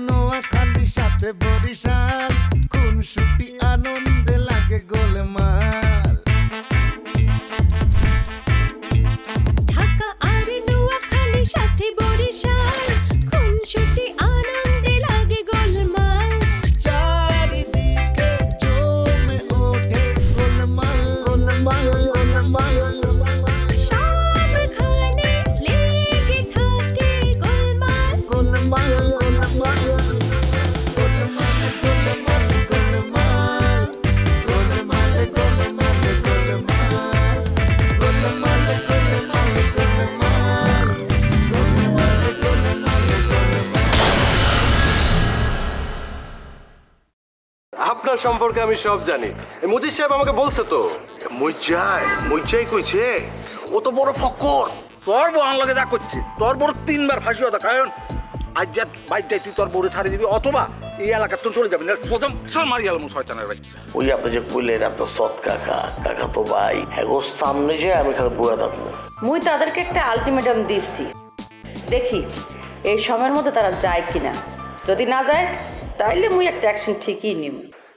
নোয়াখালী সাথে বরিশাল খুনসুটি আনন্দে লাগে গোলমাল ঢাকা আর নোয়াখালী সাথে বরিশাল খুনসুটি আনন্দে লাগে গোলমাল চারিদিকে জমে ওঠে গোলমাল গোলমাল গোলমাল সবখানে লেগে থাকে গোলমাল গোলমাল গোলমাল গোলমাল গোলমাল গোলমাল গোলমাল গোলমাল গোলমাল আপনার সম্পর্কে আমি সব জানি মুজিব সাহেব আমাকে বলছে তো মুইচাই কইছে ও তো বড় ফক্কর তোর বহান লাগে যা করছে তোর বড় 3 বার ফাঁসি হতা কারণ আজ যা বাইকটাই তুই তোর বড় ছাড়ি দিবি অথবা এই এলাকা তো চলে যাবি না প্রথম চল মারি গেলাম শয়তানের ভাই ওই আপনি যে কইলেন আপনার সৎ কাকা কাকা তো ভাই হ্যাঁ সামনে যে আমি খালি বুয়া থাকবো মুই তাদেরকে একটা আলটিমেটাম দিচ্ছি দেখি এই সময়ের মধ্যে তারা যায় কিনা যদি না যায় তাইলে মুই একটা অ্যাকশন ঠিকই নিব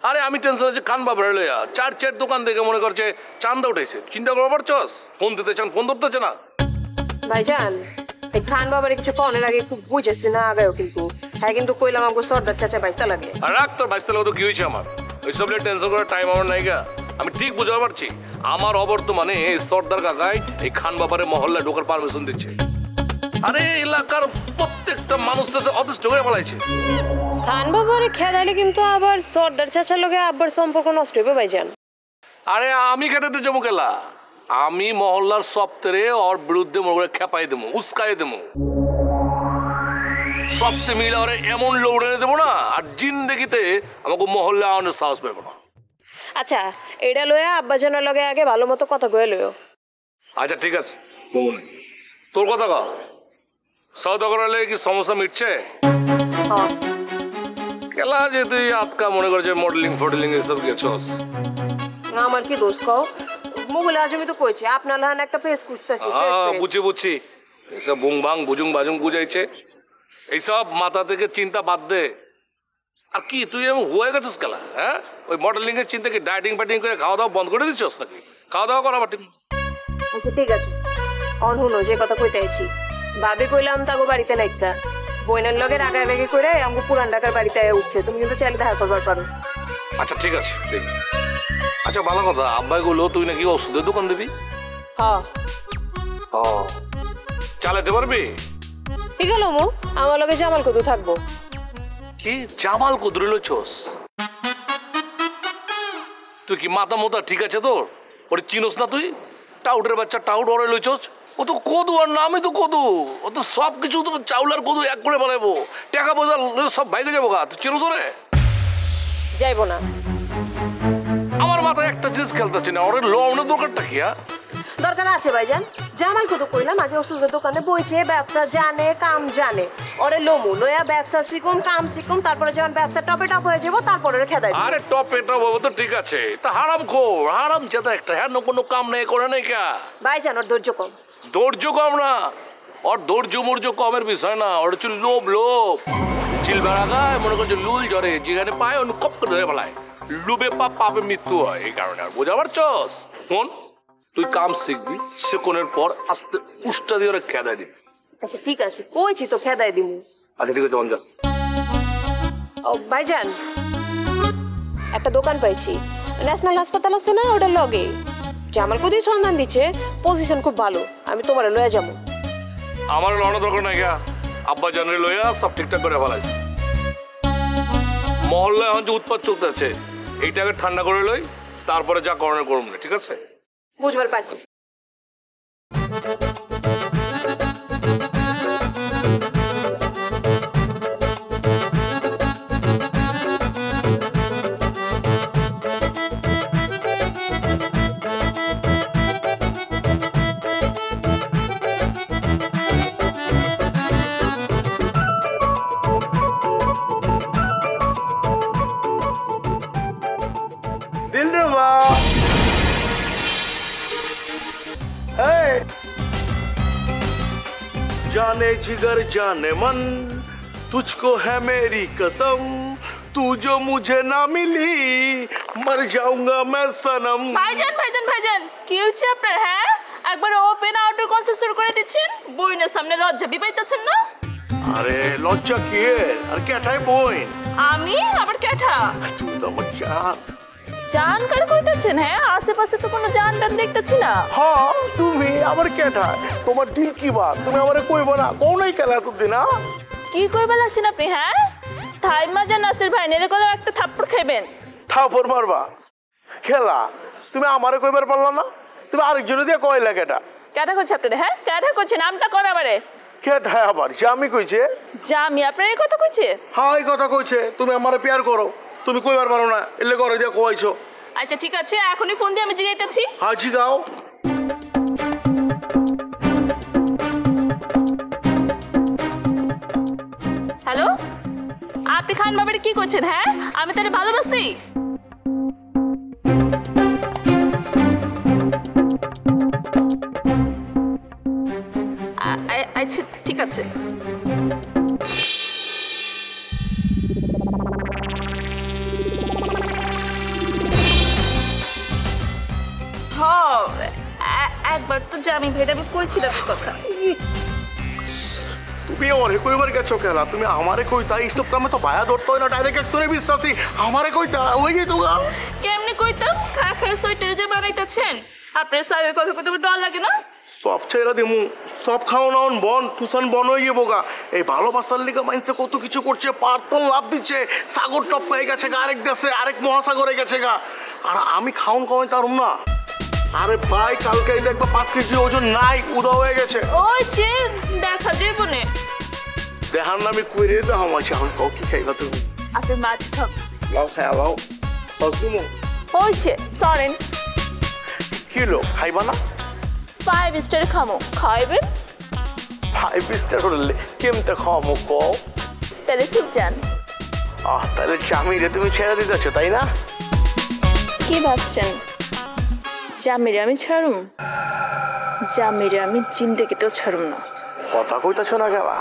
আরে আমি টেনশন আছে খান বাবার লইয়া চার দোকান দেখে মনে করছে চান্দা উঠেছে চিন্তা করবার পারছস ফোন দিতে চান ফোন ধরতেছে না ভাইজান এই খান বাবার কিছু কনের আগে খুব বুঝেছি না আগাও কিন্তু হ্যাঁ কিন্তু কইলাম আমাকে সর্দার চাচা বাইস্তা লাগে আর রাখ তোর বাইস্তা লাগে তো কি হয়েছে আমার ওইসব নিয়ে টেনশন করার টাইম আমার নাই গা আমি ঠিক বুঝতে পারছি আমার অবর্তমানে এই সর্দার কাকাই এই খান বাবারে মহল্লায় ঢোকার পারমিশন দিচ্ছে আরে এলাকার প্রত্যেকটা মানুষ তো অতিষ্ঠ করে ফেলাইছে খান বাবারে খেদাইলে কিন্তু আবার সর্দার চাচার লগে আবার সম্পর্ক নষ্ট হইবে ভাইজান আরে আমি খেতে যাবো কেলা আমি মহল্লার সপ্তাহে ওর বিরুদ্ধে মনে করে খেপাই দেবো উস্কাই দেবো সপ্তাহে মিলে ওরে এমন লৌড়ে দেবো না আর জিন্দেগিতে আমাকে মহল্লা আনার সাহস পাবো না আচ্ছা এইটা লইয়া আব্বাজানের লগে আগে ভালো মতো কথা কয়ে লইও আচ্ছা ঠিক আছে তোর কথা কা সৌদা করালে কি সমস্যা মিটছে হ্যাঁ কেলা যে তুই আতকা মনে করছে মডেলিং ফডেলিং এসব গেছস না আমার কি দোষ কও মোবাইলে আজ আমি তো কইছি আপনার লাহান একটা পেজ খুঁজতেছি বুঝছি এসব বুং বাং বুজুং বাজুং বুঝাইছে এইসব মাথা থেকে চিন্তা বাদ দে আর কি তুই এমন হয়ে গেছিস কেলা হ্যাঁ ওই মডেলিং এর চিন্তা কি ডায়েটিং ফাইটিং করে খাওয়া দাওয়া বন্ধ করে দিচ্ছস নাকি খাওয়া দাওয়া করা বাটি আচ্ছা ঠিক আছে অন হুনো যে কথা কইতে আইছি ভাবি কইলাম তাগো বাড়িতে নাইতা বইনের লগে রাগারাগি করে আমাকে পুরান ঢাকার বাড়িতে উঠছে তুমি কিন্তু চাইলে দেখা করবার পারো আচ্ছা ঠিক আছে আচ্ছা ভালো কথা আব্বাই গুলো তুই নাকি ওষুধের দোকান দিবি হ্যাঁ চালাতে পারবি ঠিক আছে মু আমার লগে জামাল কত থাকবো কি জামাল কুদরে লইছস তুই কি মাথা মোতা ঠিক আছে তোর ওরে চিনোস না তুই টাউটের বাচ্চা টাউট ওরে লইছস ও তো কদু আর নামই তো কদু ও তো সব কিছু তো চাউল আর কদু এক করে বানাইবো টাকা পয়সা সব ভাইকে যাবো গা তুই চিনোস রে যাইবো না আমার মাথায় একটা জিনিস খেলতেছি না ওরে লোনের দরকারটা কি দরকার আছে ভাইজান জামাল কত কইলাম আগে ওষুধের দোকানে বইছে ব্যবসা জানে কাম জানে ওরে লোমু লয়া ব্যবসা শিখুম কাম শিখুম তারপরে যখন ব্যবসা টপে টপ হয়ে যাবো তারপরে খেদাই আরে টপে টপ তো ঠিক আছে তা হারাম চেতা একটা হ্যাঁ কোনো কাম নেই করে নাই কে ভাইজান ওর ধৈর্য কম ধৈর্য কম না ওর ধৈর্য মূর্য কমের বিষয় না ওর হচ্ছে লোভ চিল বেড়া গায় মনে করছে লুল জ্বরে যেখানে পায় অন্য কপ করে ধরে ফেলায় লুবে পাপে মৃত্যু হয় এই কারণে আর বোঝা পারছস শোন তুই কাম শিখবি শেখনের পর আস্তে উষ্টা দিয়ে ওরা খেদাই দিবি আচ্ছা ঠিক আছে কইছি তো খেদাই দিমু আচ্ছা ঠিক আছে অঞ্জা ও ভাইজান একটা দোকান পাইছি ন্যাশনাল হাসপাতাল আছে না ওটার লগে জামাল কোথায় সন্ধান দিচ্ছে পজিশন খুব ভালো আমি তোমার লয়ে যাবো আমার লড়া দরকার নাই গা আব্বা জানরে লইয়া সব ঠিকঠাক করে ফেলাইছে মহল্লায় এখন যে উৎপাত চলতেছে এইটাকে ঠান্ডা করে লই তারপরে যা করণের করুন না ঠিক আছে বুঝবার পারছি जाने जिगर जाने मन तुझको है मेरी कसम तू जो मुझे ना मिली मर जाऊंगा मैं सनम। ভাইজান ভাইজান ভাইজান কি হচ্ছে আপনার? হ্যাঁ, একবার ওপেন আউটডোর কনসার্ট শুরু করে দিচ্ছেন, বইনের সামনে লজ্জা পাইতেছেন না? আরে লজ্জা কি আর কেটাই বইন? আমি আবার ক্যাঠা? তুই তো আমার জান। জান কার কইতেছেন? হ্যাঁ, আশেপাশে তো কোনো জান টান দেখতেছি না। হ্যাঁ তুমি আমার কেটা, তোমার দিল কি বাত, তুমি আমারে কইবো না কোনই খেলা তুমি না? কি কইবা লাগছেন আপনি? হ্যাঁ, থাই মাজা নাসির ভাই নেলে কলে একটা থাপ্পড় খাইবেন। থাপ্পড় মারবা? খেলা তুমি আমারে কইবার পারলা না, তুমি আরেকজনে দিয়ে কইলা কেটা? ক্যাঠা করছে আপনারে? হ্যাঁ, ক্যাঠা করছে, নামটা কর আমারে। কেটা আবার জামি কইছে? জামি আপনার এই কথা কইছে? হ্যাঁ এই কথা কইছে, তুমি আমারে প্যার করো, তুমি কইবার পারো না এলে ঘরে দিয়ে কইছো। আচ্ছা ঠিক আছে, এখনই ফোন দিয়ে আমি জিগাইতেছি। হ্যাঁ জিগাও। হ্যালো, আপনি খান বাবার কি করছেন? হ্যাঁ, আমি তাহলে ভালোবাসি। আচ্ছা ঠিক আছে। একবার তো জামি ভাইটা আমি কইছিলাম কথা। তুমি ওরে কইবার গেছো কেলা, তুমি আমারে কইতা স্টপ কামে তো ভায়া ধরতে হয় না, ডাইরেক্ট একটরে বিশ্বাসী আমারে কইতা ওই যে তোগা কেমনে কইতাম? খায় খায় সোয়েটার যে বানাইতেছেন আপনার সাহেবের কথা কইতে ডর লাগে না? সব ছেড়া দিমু, সব খাও নাওন বন টুসান বন হয়ে যাবো গা। এই ভালোবাসার লিগা মাইন্সে কত কিছু করছে, পার্তল লাভ দিচ্ছে, সাগর টপ হয়ে গেছে গা আরেক দেশে, আরেক মহাসাগরে গেছে গা, আর আমি খাওন কমাই তারম না। আরে ভাই কালকে দেখবা 5 কেজি ওজন নাই, উদা হয়ে গেছে। ওই যে দেখা যাবে নে, দেখার নামে কইরে দাও আমার এখন কও কি খাইবা তুমি? আপনি মাছ খাও। লাও খাই লাও তুমি হইছে সরেন। কিলো খাইবা না? 5 স্টার খামো, খাইবেন? 5 স্টার হলে কেমতে খাওয়ামো কও? তাহলে চুপ যান। তাহলে জামিরে তুমি ছেড়ে দিতেছো তাই না? কি ভাবছেন জামিরে আমি ছাড়ুম? জামিরে আমি জিন্দেগিতেও ছাড়ুম না। কথা কইতাছো না গেলা?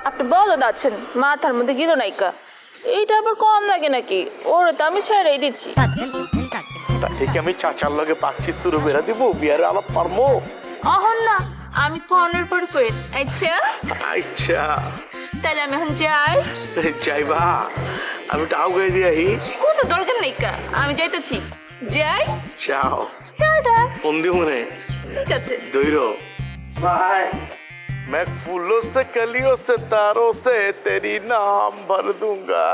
আপনি বলো দাচ্ছেন মাথার মধ্যে গিলো নাইকা, এইটা আবার কম লাগে নাকি? ওরে তো আমি ছেড়েই দিচ্ছি। তাহলে কি আমি চাচার লগে পাখি শুরু বেড়া দিব, বিয়ারে আলাপ পারবো? অহন না, আমি ফোনের পর কই। আচ্ছা আচ্ছা তাহলে আমি এখন যাই। যাইবা? আমি টাও গাই দিয়াহি। কোনো দরকার নেই কা, আমি যাইতেছি। যাই। যাও। টাটা। ফোন দিও মনে। ঠিক আছে। দইরো। বাই। मैं फूलों से कलियों से तारों से तेरी नाम भर दूंगा।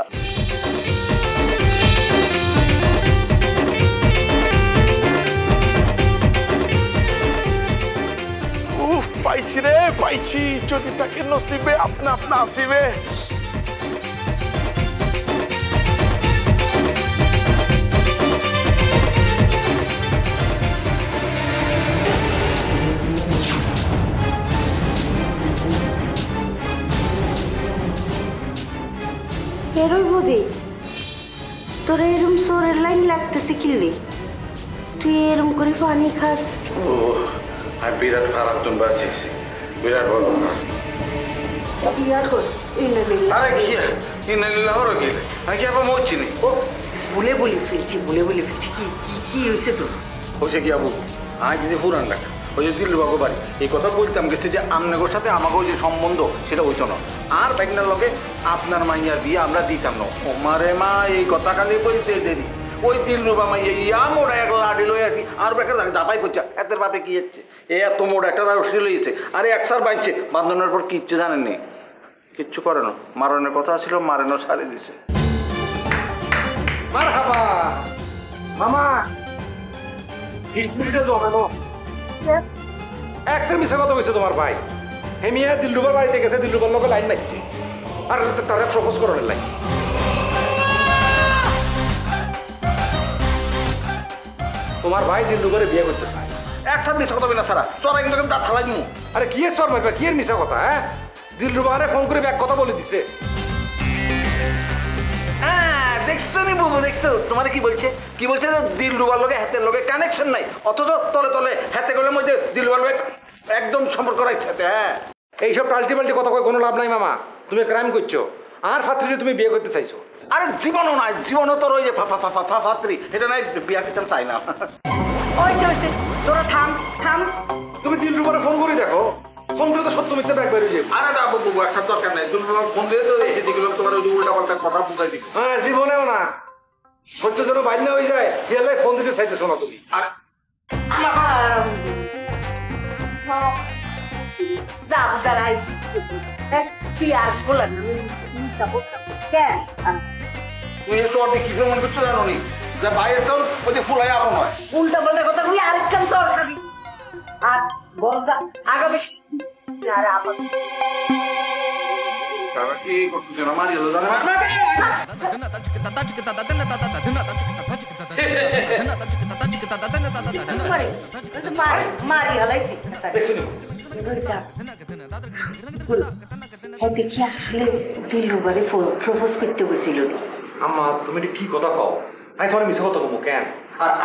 উফ পাইছি রে পাইছি, যদি তাকে নসিবে আপনা আপনা আসিবে। এরই বোধে তোর এরম সোরের লাইন লাগতেছে কিল্লি, তুই এরম করে পানি খাস। আমি বিরাট খারাপ তুমি বাঁচিয়েছি, বিরাট বলো না। আরে কি ইন্নালিল্লাহ হলো কি, আমি কি আবার মরছি নি? ও বলে বলি ফেলছি, বলে বলি ফেলছি। কি কি কি হয়েছে তোর? হয়েছে কি আবু, আজ যে পুরান ডাকা ওই যে দিল্লুবাবু বাড়ি, এই কথা বলতাম গেছে যে আমনাগোর সাথে আমাকেও যে সম্বন্ধ সেটা হইতো না, আর ব্যাগনার লগে আপনার মাইয়ার বিয়ে আমরা দিতাম না। ও মারে মা এই কথা খালি বলতে দেরি, ওই দিল্লুবা মাইয়া ইয়া মোড়া এক লাডি লই আছি, আর বেকার দাপাই করছে এতের বাপে কি হচ্ছে, এ এত মোড়া একটা রসি লইছে, আরে একসার বাঁচছে, বাঁধনের পর কিচ্ছু জানেননি, কিচ্ছু করে না, মারণের কথা ছিল মারেনও ছাড়ি দিছে। মারহাবা মামা, হিস্ট্রিটা জমানো একসের মিশা কথা কইছে তোমার ভাই। হেমিয়া দিল্লুবার বাড়িতে গেছে, দিল্লুবার লোক লাইন মারতে, আর তারা প্রপোজ করার লাইন। তোমার ভাই দিল্লুবারে বিয়ে করতে চায়। একসার মিশা কথা বিনা সারা চড়া কিন্তু দাঁত ফালাই দিমু। আরে কি এর সর মারবা, কি এর মিশা কথা? হ্যাঁ দিল্লুবারে ফোন করে এক কথা বলে দিছে। দেখছো নি বাবু, দেখছো তোমার কি বলছে, কি বলছে যে দিলরুবার লগে হাতের লগে কানেকশন নাই, অথচ তলে তলে হাতে গেলের মধ্যে দিলরুবার লগে একদম সম্পর্ক রাখছে। হ্যাঁ এইসব পাল্টি পাল্টি কথা কয়ে কোনো লাভ নাই মামা, তুমি ক্রাইম করছো। আর ফাত্রীরে তুমি বিয়ে করতে চাইছো? আরে জীবনও নাই, জীবনও তোর ওই যে ফাত্রী, এটা নাই বিয়া করতে চাই না। হয়েছে তোরা থাম থাম। তুমি দিলরুবারে ফোন করে দেখো, ফোন করে তো সত্য মিথ্যা ব্যাগ বেরিয়ে যাবে। আরে বাবু বাবু একটা দরকার নাই, তুমি ফোন দিলে তো এসে দেখলো তোমার ওই উল্টা পাল্টা কথা বুঝাই দিবি। হ্যাঁ জীবনেও না, সত্য যেন বাইর না হয়ে যায় গেলে ফোন দিতে চাইতেছো না তুমি। আর যাবো যারাই তুই আর বলেন কেন তুই এসে অর্ধেক কি মনে করছো জানো নি যে বাইরে তোর ওই যে ফুলাই আপন হয়। উল্টা পাল্টা কথা বলি আরেকখান চর খাবি আর বলটা আগা বেশি আর আপাতত তারা কি করতেছে না মারি হলো জানে মারি হলাইছি দেখি আসলে দিলরুবারে প্রপোজ করতে বসছিল আম্মা তুমি এটা কি কথা কও? আমি তোমার মিশে কথা কমো কেন?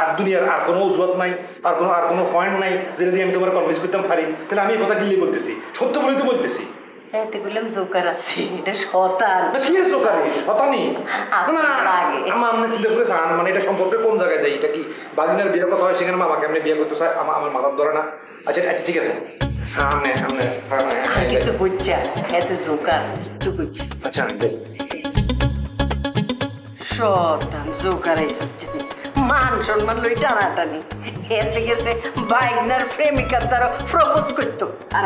আর দুনিয়ার আর কোনো অজুহাত নাই, আর কোনো পয়েন্ট নাই যেটা দিয়ে আমি তোমার কনভিন্স করতাম পারি। তাহলে আমি এই কথা ডিলে বলতেছি, সত্য বলেই তো বলতেছি। এতে বললাম জোকার আছে, এটা শতান কি জোকারি শতানি না আমার আপনি চিন্তা করে চান মানে এটা সম্পর্কে কোন জায়গায় যাই? এটা কি বাগিনার বিয়ের কথা হয় সেখানে মামাকে আপনি বিয়ে করতে চাই? আমার মাথার ধরে না। আচ্ছা আচ্ছা ঠিক আছে, কিছু বুঝছা এতে জোকার কিচ্ছু বুঝছে আচ্ছা শতান জোকার আইসে মান সম্মান লই টানাটানি এতে গেছে বাইকনার প্রেমিকার দ্বারা প্রপোজ করতো আর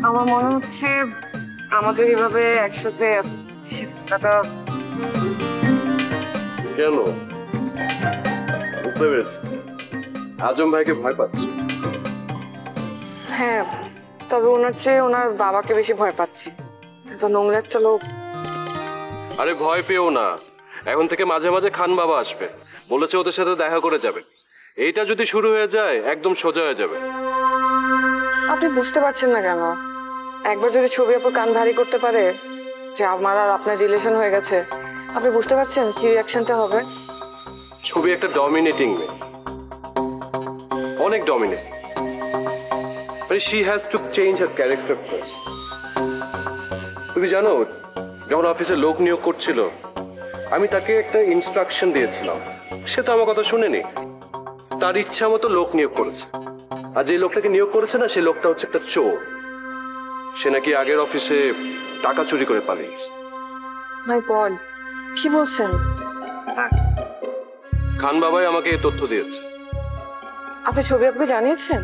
আমার মনে হচ্ছে আমাদের এভাবে একসাথে থাকা কেন বুঝতে পেরেছি, আজম ভাইকে ভয় পাচ্ছি। হ্যাঁ, তবে ওনার চেয়ে ওনার বাবাকে বেশি ভয় পাচ্ছি। তো নোংরা একটা লোক। আরে ভয় পেও না, এখন থেকে মাঝে মাঝে খান বাবা আসবে, বলেছে ওদের সাথে দেখা করে যাবে। এইটা যদি শুরু হয়ে যায় একদম সোজা হয়ে যাবে। আপনি বুঝতে পারছেন না কেন? একবার যদি ছবি আপু কান ভারী করতে পারে যে আমার আর আপনার রিলেশন হয়ে গেছে, আপনি বুঝতে পারছেন কি রিঅ্যাকশনটা হবে? ছবি একটা ডমিনেটিং মেয়ে, অনেক dominating, but she has to change her character first. তুমি জানো যখন অফিসে লোক নিয়োগ করছিল আমি তাকে একটা ইনস্ট্রাকশন দিয়েছিলাম, সে তো আমার কথা শুনেনি, তার ইচ্ছা মতো লোক নিয়োগ করেছে। আর যে লোকটাকে নিয়োগ করেছে না সেই লোকটা হচ্ছে একটা চোর, সে নাকি আগের অফিসে টাকা চুরি করে পালিয়েছে। মাই গড, কি বলছেন? খান বাবাই আমাকে এই তথ্য দিয়েছে। আপনি ছবি আপুকে জানিয়েছেন?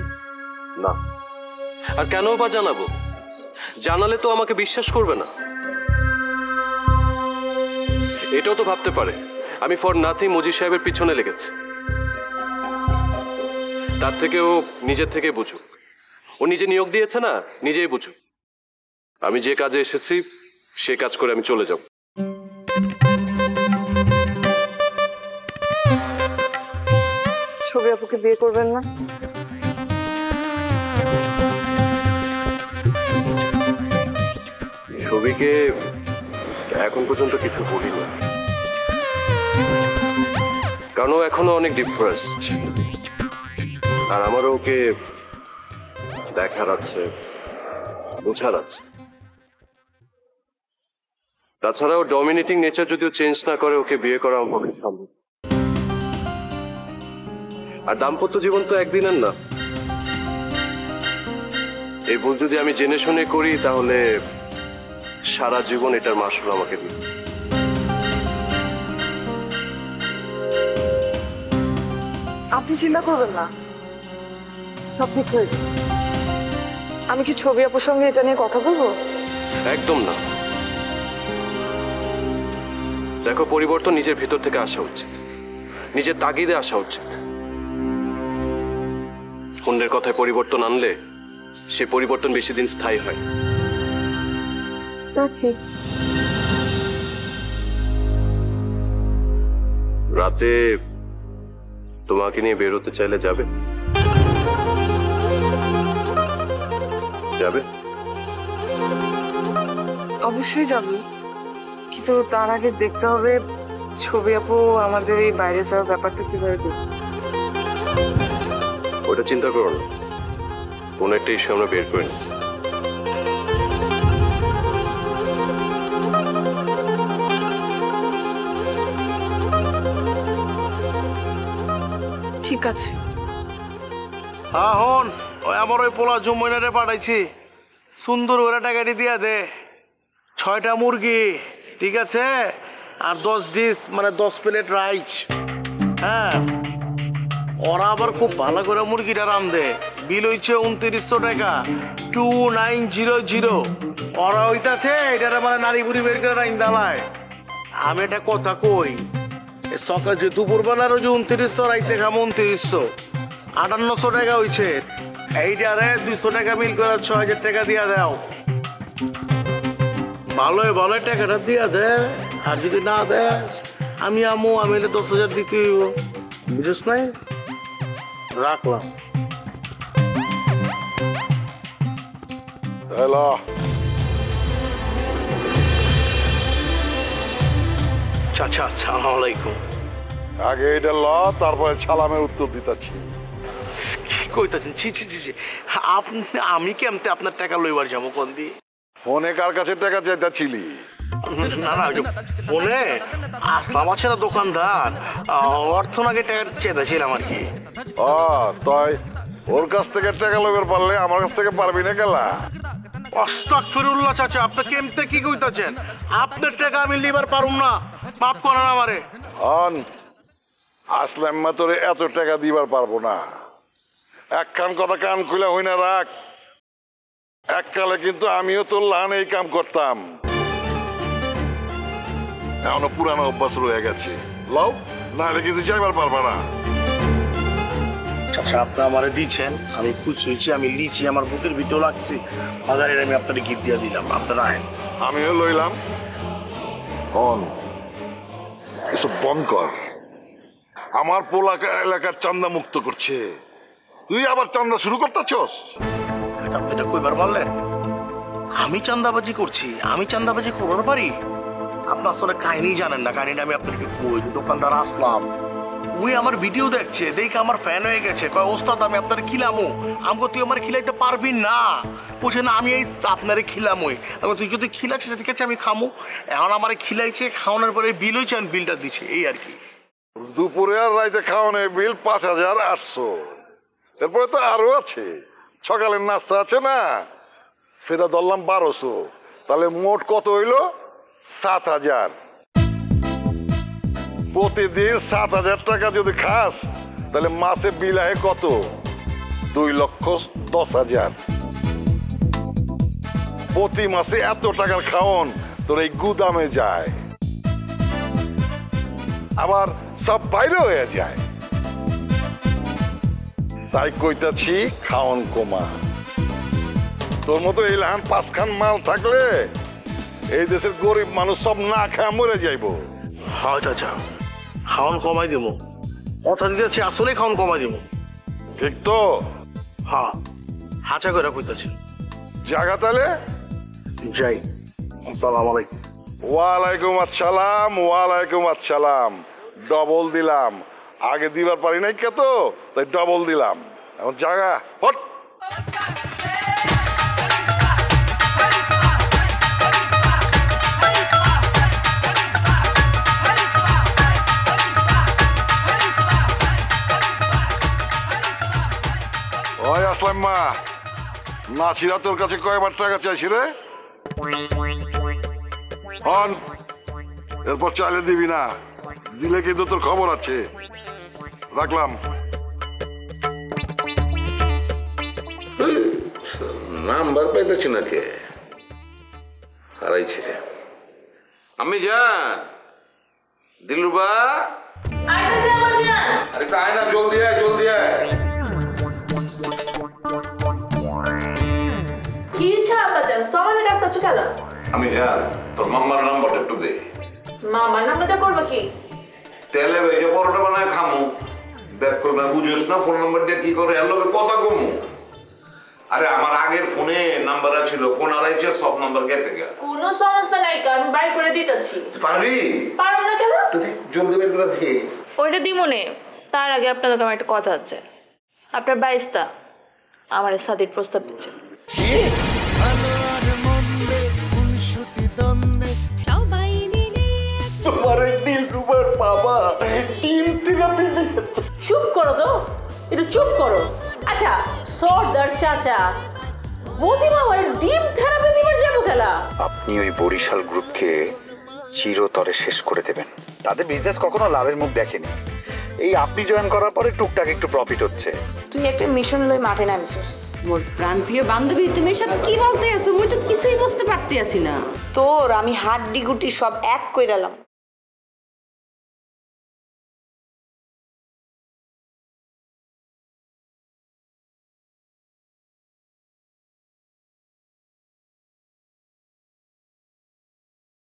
না, আর কেন বা জানাবো? জানালে তো আমাকে বিশ্বাস করবে না। এটাও তো ভাবতে পারে আমি ফর নাথিং মজিদ সাহেবের পিছনে লেগেছি। তার থেকে ও নিজের থেকে বুঝুক, ও নিজে নিয়োগ দিয়েছে না, নিজেই বুঝুক। আমি যে কাজে এসেছি সে কাজ করে আমি চলে যাব। ছবি আপুকে বিয়ে করবেন না? ছবিকে এখন পর্যন্ত কিছু বলি না, কারণ ও এখনো অনেক ডিপ্রেসড, আর আমারও ওকে দেখার আছে, বোঝার আছে। তাছাড়াও ডমিনেটিং নেচার যদিও চেঞ্জ না করে ওকে বিয়ে করা আমার পক্ষে সম্ভব। আর দাম্পত্য জীবন তো একদিনের না, এই ভুল যদি আমি জেনে শুনে করি তাহলে সারা জীবন এটার মাসুল আমাকে দিবে। আপনি চিন্তা করবেন না, সব ঠিক হয়ে যাবে। আমি কি ছবি আপুর সঙ্গে এটা নিয়ে কথা বলবো? একদম না। দেখো, পরিবর্তন নিজের ভিতর থেকে আসা উচিত, নিজের তাগিদে আসা উচিত। অন্যের কথায় পরিবর্তন আনলে সে পরিবর্তন বেশি দিন স্থায়ী হয়। ঠিক। রাতে তোমাকে নিয়ে বেরোতে চাইলে যাবে? যাবে? অবশ্যই যাব, কিন্তু তার আগে দেখতে হবে ছবি আপু আমাদের এই বাইরে যাওয়ার ব্যাপারটা কিভাবে দেখবে। ওটা চিন্তা করো না, কোনো একটা ইস্যু আমরা বের করে নিই। ঠিক আছে। হ্যাঁ হন, ওই আমার ওই পোলা জুম্মইনারে পাঠাইছি, সুন্দর করে টাকাটি দিয়া দে। 6টা মুরগি, ঠিক আছে, আর 10 ডিশ মানে 10 প্লেট রাইস। হ্যাঁ, ওরা আবার খুব ভালো করে মুরগিটা রান্ধে। বিল হইছে 2900 টাকা, 2900। ওরা হইতাছে এটা মানে নারী বুড়ি বের করে রাইন দালায়। আমি একটা কথা কই, সকাল যে দুপুরবেলার যে 2900, রাইতে খামো 2900, 5800 টাকা হইছে। এইটারে 200 টাকা বিল করে 6000 টাকা দিয়া দাও। ভালোই ভালো টাকাটা দিয়া দে, আর যদি না দেয় আমি আমু, আমি 10,000 দিতে হইব, বুঝিস নাই? রাখলাম। হ্যালো, চাচা আসসালামু আলাইকুম। আগে এটা ল, তারপরে সালামের উত্তর দিতেছি। কি কইতাছেন? ছি ছি ছি ছি, আপনি আমি কেমতে আপনার টাকা লইবার যাবো কোন দিয়ে? ফোনে কার কাছে টাকা চাইতেছিলি? না না, ফোনে আসলাম আছে না দোকানদার, অর্থ নাকি টাকা চেয়েছিলাম আর কি। ও তাই, ওর কাছ থেকে টাকা লইবার পারলে আমার কাছ থেকে পারবি না কেলা? আস্তাগফিরুল্লাহ চাচা, আপনি কেমতে কি কইতাছেন? আপনার টাকা আমি লিবার পারুম না, মাফ করেন আমারে। অন আসলাম মা, তোরে এত টাকা দিবার পারবো না। একখান কথা কান খুলে হই না রাখ, এককালে কিন্তু আমিও তোর লাহান এই কাম করতাম, এখনো পুরানো অভ্যাস রয়ে গেছে। লও, নাহলে কিন্তু যাইবার পারবা না। চাচা আপনি আমারে দিচ্ছেন, আমি খুশি হয়েছি, আমি লিচি আমার বুকের ভিতর লাগছে। হাজারের আমি আপনাকে গিফট দিয়ে দিলাম, আপনারা আইন। আমিও লইলাম। অন এসব বন্ধ কর, আমার পোলা এলাকার চান্দা মুক্ত করছে, তুই আবার চান্দা শুরু করতেছস? আপনি এটা কইবার বললেন আমি চান্দাবাজি করছি? আমি চান্দাবাজি করতে পারি? আপনার আসলে কাহিনী জানেন না, কাহিনীটা আমি আপনাকে কই। দোকানদার আসলাম, ওই আমার ভিডিও দেখছে, দেখে আমার ফ্যান হয়ে গেছে, কয় ওস্তাদ আমি আপনার খিলামো। আমাকে তুই আমার খিলাইতে পারবি না, বলছে না আমি এই আপনারে খিলামই। তুই যদি খিলাচ্ছিস ঠিক আছে আমি খামো। এখন আমার খিলাইছে, খাওয়ানোর পরে বিল হয়েছে, আমি বিলটা দিচ্ছে, এই আর কি। দুপুরে আর রাইতে খাওয়ানোর বিল 5800, এরপরে তো আরো আছে, সকালের নাস্তা আছে না, সেটা ধরলাম 1200, তাহলে মোট কত হইলো? 7000। প্রতিদিন 7000 টাকা যদি খাস, তাহলে মাসে বিল আহে কত? 2,10,000। প্রতি মাসে এত টাকার খাওন তোর এই গুদামে যায়, আবার সব বাইরে হয়ে যায়। তাই কইতাছি খাওন কমা। তোর মতো এই লাহান 5 খান মাল থাকলে এই দেশের গরিব মানুষ সব না খায় মরে যাইব। হ্যাঁ চাচা, খাওয়ান কমাই দেবো, কথা দিতেছি, আসলে খাওয়ান কমাই দেবো। ঠিক তো? হ্যাঁ, হাঁচা করে কইতাছি। জায়গা তাহলে যাই। আসসালামু আলাইকুম। ওয়ালাইকুম আসসালাম, ওয়ালাইকুম আসসালাম। ডবল দিলাম, আগে দিবার পারি নাই কে, তো তাই ডবল দিলাম। এখন জায়গা হট। ওই আসলাম মা, নাচিরা তোর কাছে কয়বার টাকা চাইছি রে? এরপর চাইলে দিবি না, দিলে কিন্তু তোর খবর আছে। রাখলাম। নাম্বার পাইতেছি না, কে হারাইছে? আমি যান দিলুবা। আরে এটা আয় না, জলদি আয়, জলদি আয়। কি ইচ্ছা আব্বাজান সমানে ডাক্তার কেন? আমি জান তোর মাম্মার নাম্বারটা একটু দে। মামার নাম্বারটা করবো কি? তেলে ভেজে পরোটা বানায় খামু। দেখ কই না বুঝিস না ফোন নাম্বার দিয়ে কি করে এর লগে কথা কমু। আরে আমার আগের ফোনে নাম্বার ছিল, ফোন হারাইছে, সব নাম্বার গেছে গা। কোনো সমস্যা নাই, আমি বাই করে দিতেছি। পারবি? পারব না কেন? তুই জলদি বের করে দে। ওইটা দিমনে, তার আগে আপনার লোক আমার একটা কথা আছে। আপনার বাইস্তা আমার সাদির প্রস্তাব দিচ্ছে। ভালো আর মন্দে খুনসুটি দ্বন্দ্বে সবাই মিলে তোমার এই দিলরুবার বাবা টিম থেরাপি দিয়েছে। চুপ করো তো, একটু চুপ করো। আচ্ছা সর্দার চাচা বৌদি মামার ডিম থেরাপি দিবার যাবো খেলা? আপনি ওই বরিশাল গ্রুপকে চিরতরে শেষ করে দেবেন। তাদের বিজনেস কখনো লাভের মুখ দেখেনি। এই আপনি জয়েন করার পরে টুকটাক একটু প্রফিট হচ্ছে। তুই একটা মিশন লই মাঠে নামিছিস। মোর প্রাণপ্রিয় বান্ধবী, তুমি এসব কি বলতে আছো? মুই তো কিছুই বুঝতে পারতে আসি না। তোর আমি হাড্ডি গুটি সব এক কইরালাম।